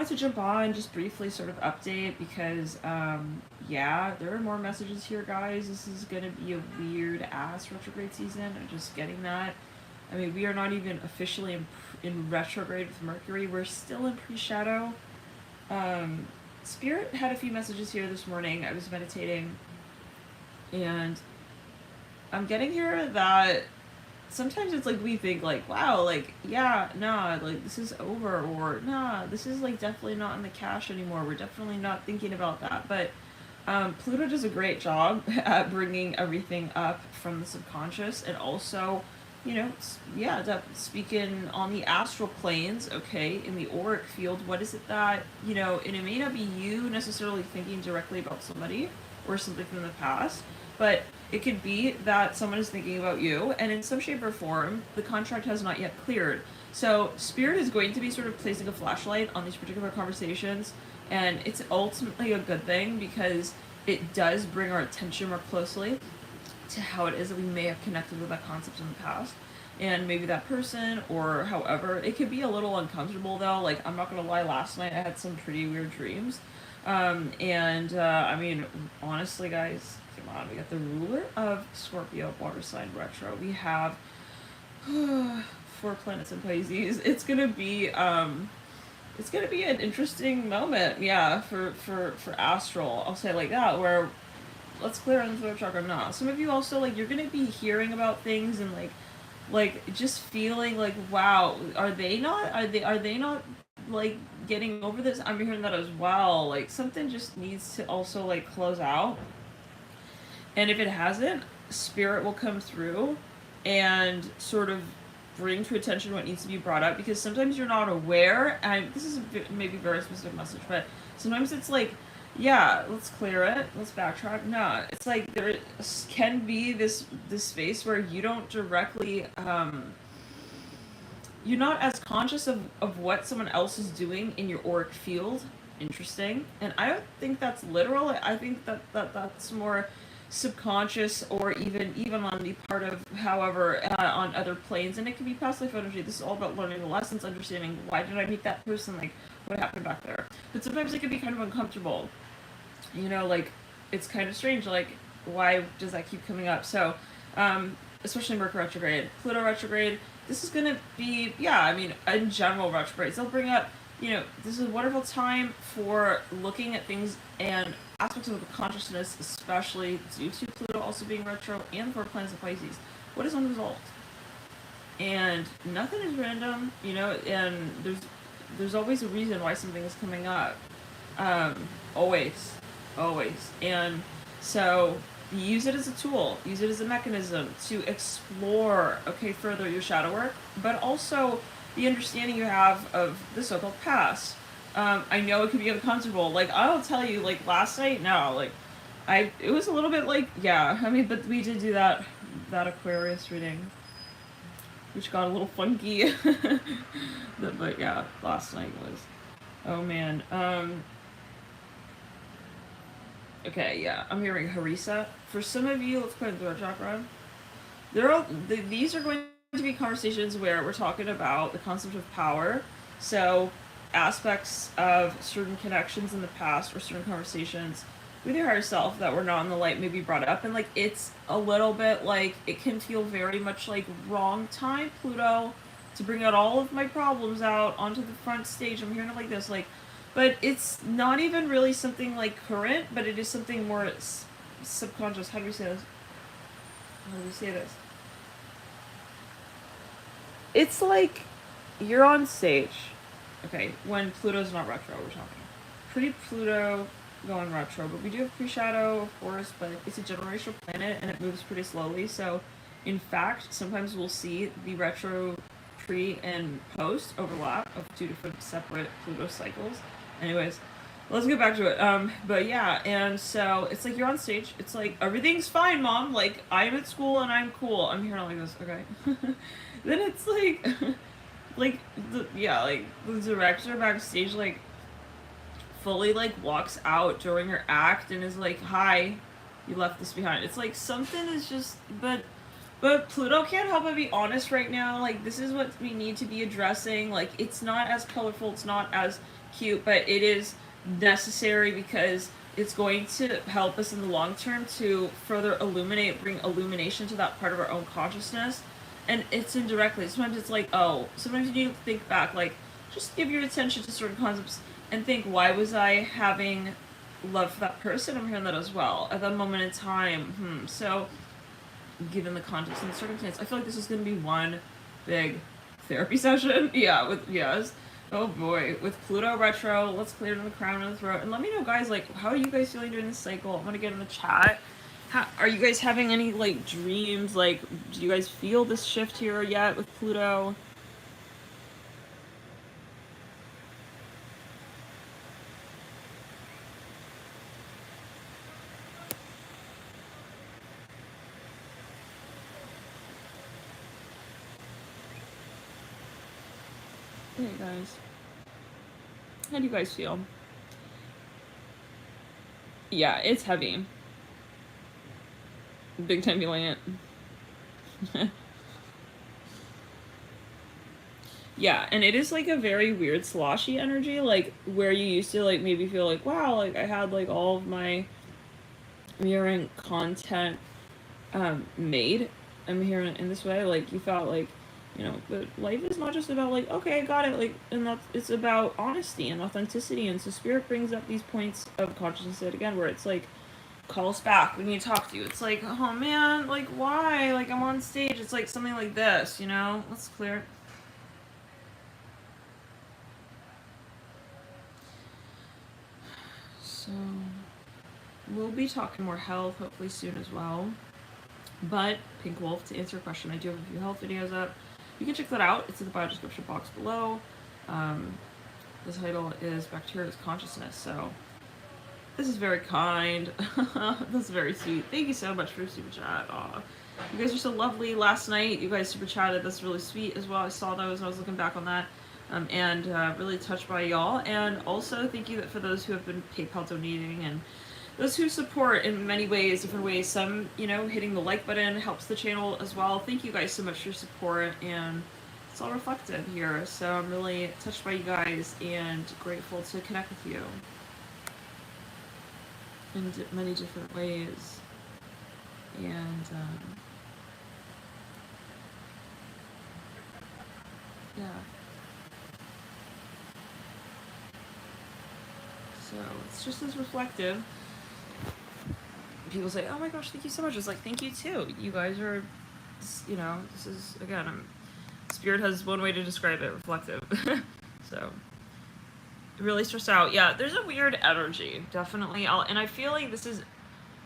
wanted to jump on, just briefly sort of update because, yeah, there are more messages here, guys. This is gonna be a weird ass retrograde season. I'm just getting that. I mean, we are not even officially in retrograde with Mercury. We're still in pre-shadow. Spirit had a few messages here this morning. I was meditating, and I'm getting here that sometimes it's like we think like, wow, like, yeah, nah, like this is over, or nah, this is like definitely not in the cash anymore. We're definitely not thinking about that. But Pluto does a great job at bringing everything up from the subconscious, and also, you know, yeah, that speaking on the astral planes, okay, in the auric field, what is it that, you know, and it may not be you necessarily thinking directly about somebody or something from the past, but it could be that someone is thinking about you, and in some shape or form, the contract has not yet cleared. So, Spirit is going to be sort of placing a flashlight on these particular conversations, and it's ultimately a good thing because it does bring our attention more closely to how it is that we may have connected with that concept in the past. And maybe that person, or however, it could be a little uncomfortable though. Like, I'm not gonna lie, last night I had some pretty weird dreams. I mean, honestly, guys, come on, we got the ruler of Scorpio, water sign retro. We have 4 planets in Pisces. It's gonna be an interesting moment, yeah, for astral. I'll say it like that, where let's clear on the throat chakra. Nah, some of you also like you're gonna be hearing about things and like just feeling like, wow, are they not like getting over this? I'm hearing that as well. Like something just needs to also like close out, and if it hasn't, spirit will come through and sort of bring to attention what needs to be brought up, because sometimes you're not aware, and this is maybe a very specific message, but sometimes it's like, yeah, let's clear it, let's backtrack. No, it's like there can be this space where you don't directly you're not as conscious of what someone else is doing in your auric field. Interesting. And I don't think that's literal. I think that's more subconscious, or even on the part of, however, on other planes, and it can be past life energy. This is all about learning the lessons, understanding why did I meet that person, like what happened back there. But sometimes it can be kind of uncomfortable, you know, like it's kind of strange, like why does that keep coming up. So especially Mercury retrograde, Pluto retrograde, this is gonna be, yeah, I mean, in general retrogrades, they'll bring up, you know, this is a wonderful time for looking at things and aspects of the consciousness, especially due to Pluto also being retro and 4 planets of Pisces. What is unresolved? And nothing is random, you know, and there's always a reason why something is coming up. Always. And so use it as a tool, use it as a mechanism to explore, okay, further your shadow work, but also the understanding you have of the so-called past. I know it can be uncomfortable. Like, I'll tell you, like, last night, no, like, it was a little bit like, yeah, I mean, but we did do that Aquarius reading, which got a little funky. But yeah, last night was, oh man. Okay, yeah, I'm hearing Harissa. For some of you, let's put it throat chakra. These are going to be conversations where we're talking about the concept of power. So aspects of certain connections in the past or certain conversations with your higher self that were not in the light may be brought up, and like it's a little bit like it can feel very much like wrong time, Pluto, to bring out all of my problems out onto the front stage. I'm hearing it like this, like, but it's not even really something like current, but it is something more subconscious. How do we say this? It's like you're on stage. Okay, when Pluto's not retro, we're talking. Pre-Pluto going retro, but we do have pre-shadow, of course, but it's a generational planet and it moves pretty slowly. So, in fact, sometimes we'll see the retro, pre, and post overlap of 2 different separate Pluto cycles. Anyways, let's get back to it. But yeah, and so it's like you're on stage. It's like, everything's fine, Mom. Like, I'm at school and I'm cool. I'm hearing like this, okay? Then it's like, like the director backstage like fully like walks out during her act and is like, "Hi, you left this behind." It's like something is just, but Pluto can't help but be honest right now. Like, this is what we need to be addressing. Like, it's not as colorful, it's not as cute, but it is necessary because it's going to help us in the long term to further bring illumination to that part of our own consciousness. And it's indirectly. Sometimes it's like, oh, sometimes you need to think back, like, just give your attention to certain concepts and think, why was I having love for that person? I'm hearing that as well. At that moment in time, so given the context and the circumstance, I feel like this is going to be one big therapy session. Yeah, yes. Oh boy, with Pluto retro, let's clear the crown and the throat. And let me know, guys, like, how are you guys feeling during this cycle? I'm gonna get in the chat. Are you guys having any, like, dreams? Like, do you guys feel this shift here yet with Pluto? Hey, guys. How do you guys feel? Yeah, it's heavy. Big time feeling it. Yeah, and it is like a very weird sloshy energy, like where you used to like maybe feel like, wow, like I had like all of my mirroring content made. I'm hearing in this way, like you felt like, you know, but life is not just about like, okay, I got it, like, and that's, it's about honesty and authenticity. And so spirit brings up these points of consciousness yet again where it's like, call us back, we need to talk to you. It's like, oh man, like why, like I'm on stage, it's like something like this, you know. Let's clear it. So we'll be talking more health hopefully soon as well. But Pink Wolf, to answer your question, I do have a few health videos up. You can check that out. It's in the bio description box below. The title is Bacteria's Consciousness. So this is very kind. This is very sweet. Thank you so much for your super chat. Aw. You guys are so lovely. Last night, you guys super chatted. That's really sweet as well. I saw those and I was looking back on that. And really touched by y'all. And also thank you for those who have been PayPal donating and those who support in many ways, different ways. Some, you know, hitting the like button helps the channel as well. Thank you guys so much for your support, and it's all reflected here. So I'm really touched by you guys and grateful to connect with you in many different ways. And yeah. So it's just as reflective. People say, oh my gosh, thank you so much. It's like, thank you too. You guys are, you know, this is, again, spirit has one way to describe it, reflective. So, really stressed out. Yeah, there's a weird energy, definitely. And I feel like this is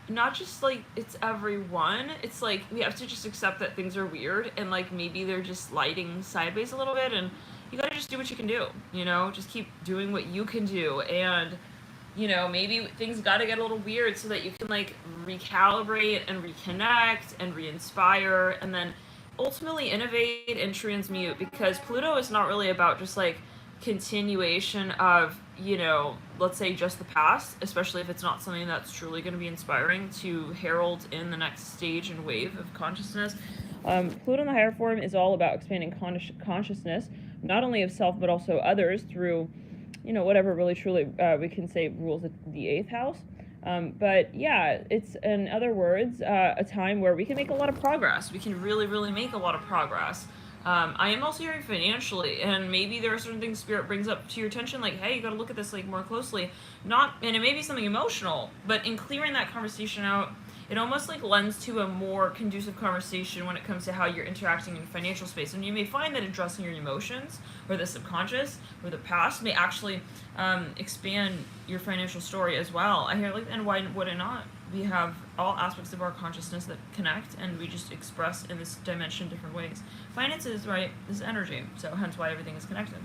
not just like, it's everyone. It's like, we have to just accept that things are weird and like maybe they're just sliding sideways a little bit, and you gotta just do what you can do, you know? Just keep doing what you can do, and you know, maybe things gotta get a little weird so that you can like recalibrate and reconnect and re-inspire and then ultimately innovate and transmute, because Pluto is not really about just like continuation of, you know, let's say just the past, especially if it's not something that's truly going to be inspiring to herald in the next stage and wave of consciousness. Pluto in the higher form is all about expanding consciousness, not only of self but also others through, you know, whatever really truly we can say rules the 8th house. But yeah, it's, in other words, a time where we can make a lot of progress. We can really, really make a lot of progress. I am also hearing financially, and maybe there are certain things Spirit brings up to your attention, like, hey, you gotta look at this like more closely. And it may be something emotional, but in clearing that conversation out, it almost like lends to a more conducive conversation when it comes to how you're interacting in the financial space. And you may find that addressing your emotions, or the subconscious, or the past, may actually expand your financial story as well. I hear, like, and why would it not? We have all aspects of our consciousness that connect, and we just express in this dimension different ways. Finances, right, is energy, so hence why everything is connected.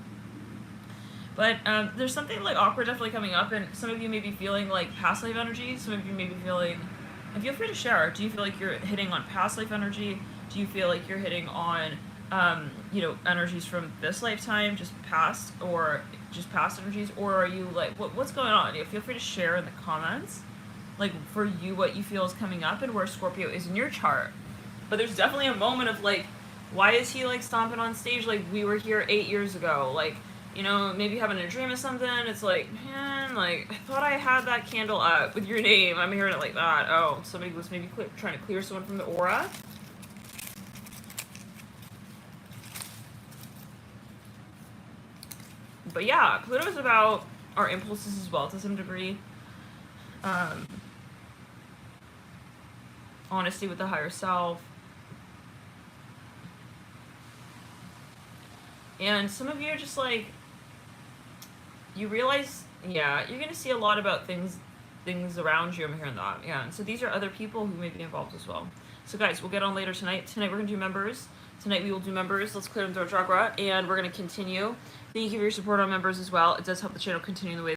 But there's something like awkward definitely coming up, and some of you may be feeling like past life energy, some of you may be feeling, and feel free to share, do you feel like you're hitting on past life energy? Do you feel like you're hitting on, you know, energies from this lifetime, just past, or just past energies? Or are you like, what's going on? You know, feel free to share in the comments, like, for you, what you feel is coming up and where Scorpio is in your chart. But there's definitely a moment of like, why is he like stomping on stage like we were here 8 years ago? Like, You know, maybe having a dream of something, it's like, man, like, I thought I had that candle up with your name. I'm hearing it like that. Oh, somebody was maybe trying to clear someone from the aura. But yeah, Pluto is about our impulses as well to some degree. Honesty with the higher self. And some of you are just like, you realize, yeah, you're going to see a lot about things around you. I'm hearing that. Yeah. And so these are other people who may be involved as well. So guys, we'll get on later tonight. Tonight we're going to do members. Tonight we will do members. Let's clear them through our chakra. And we're going to continue. Thank you for your support on members as well. It does help the channel continue in the way